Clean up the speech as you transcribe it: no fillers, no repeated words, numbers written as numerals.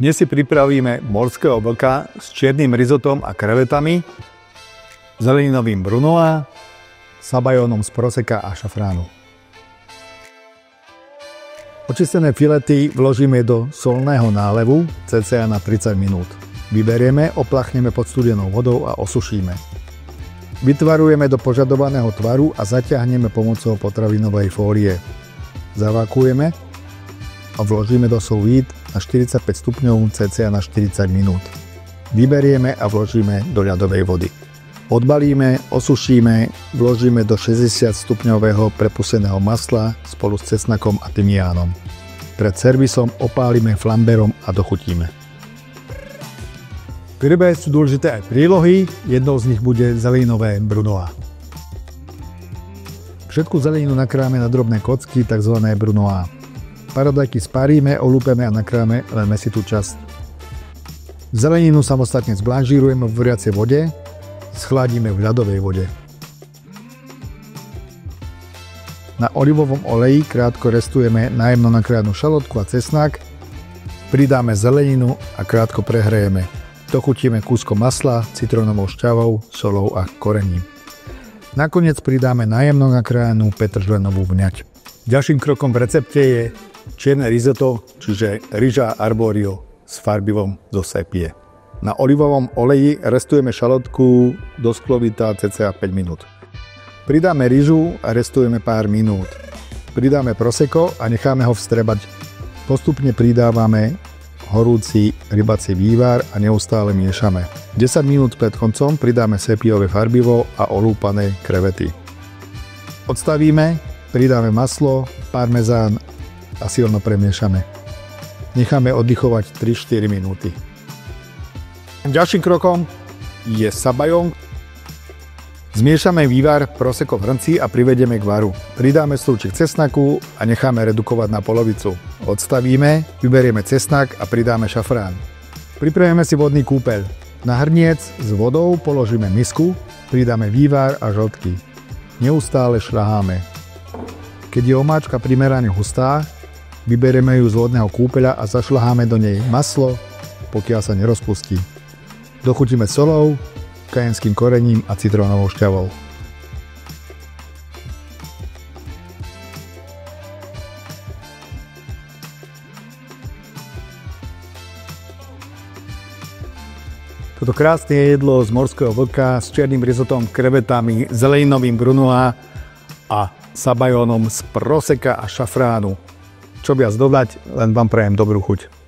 Dnes si pripravíme morského vlka s čiernym rizotom a krevetami, zeleninovým brunoise, sabajónom z proseka a šafránu. Očistené filety vložíme do solného nálevu cca na 30 minút. Vyberieme, oplachneme pod studenou vodou a osušíme. Vytvarujeme do požadovaného tvaru a zaťahneme pomocou potravinovej fólie. Zavákujeme a vložíme do sous vide na 45 stupňov cca na 40 minút. Vyberieme a vložíme do ľadovej vody. Odbalíme, osušíme, vložíme do 60 stupňového prepuseného masla spolu s cesnakom a tymiánom. Pred servisom opálime flamberom a dochutíme. Pri rybe sú dôležité aj prílohy, jednou z nich bude zeleninové brunoise. Všetku zeleninu nakráme na drobné kocky, tzv. Brunoise. Paradajky spárime, olúpeme a nakráme len mäsitú časť. Zeleninu samostatne zblanžírujeme v vriacej vode, schladíme v ľadovej vode. Na olivovom oleji krátko restujeme najemno nakrájanú šalotku a cesnak, pridáme zeleninu a krátko prehrejeme. Dochutíme kúskom masla, citrónovou šťavou, solou a korením. Nakoniec pridáme najemno nakrájanú petržlenovú vňať. Ďalším krokom v recepte je čierne risotto, čiže ryža arborio s farbivom zo sépie. Na olivovom oleji restujeme šalotku do sklovita cca 5 minút. Pridáme ryžu a restujeme pár minút. Pridáme prosecco a necháme ho vstrebať. Postupne pridávame horúci rybací vývar a neustále miešame. 10 minút pred koncom pridáme sépiové farbivo a olúpané krevety. Odstavíme, pridáme maslo, parmezán a silno premiešame. Necháme oddychovať 3-4 minúty. Ďalším krokom je sabajón. Zmiešame vývar prosecco v hrnci a privedieme k varu. Pridáme strúčik cesnaku a necháme redukovať na polovicu. Odstavíme, vyberieme cesnak a pridáme šafrán. Pripravíme si vodný kúpeľ. Na hrniec s vodou položíme misku, pridáme vývar a žltky. Neustále šľaháme. Keď je omáčka primerane hustá, vyberieme ju z vodného kúpeľa a zašľaháme do nej maslo, pokiaľ sa nerozpustí. Dochutíme solou, kajenským korením a citrónovou šťavou. Toto krásne jedlo z morského vlka s čiernym rizotom, krevetami, zeleninovým brunoise a sabajónom z proseka a šafránu. Čo viac dodať, len vám prajem dobrú chuť.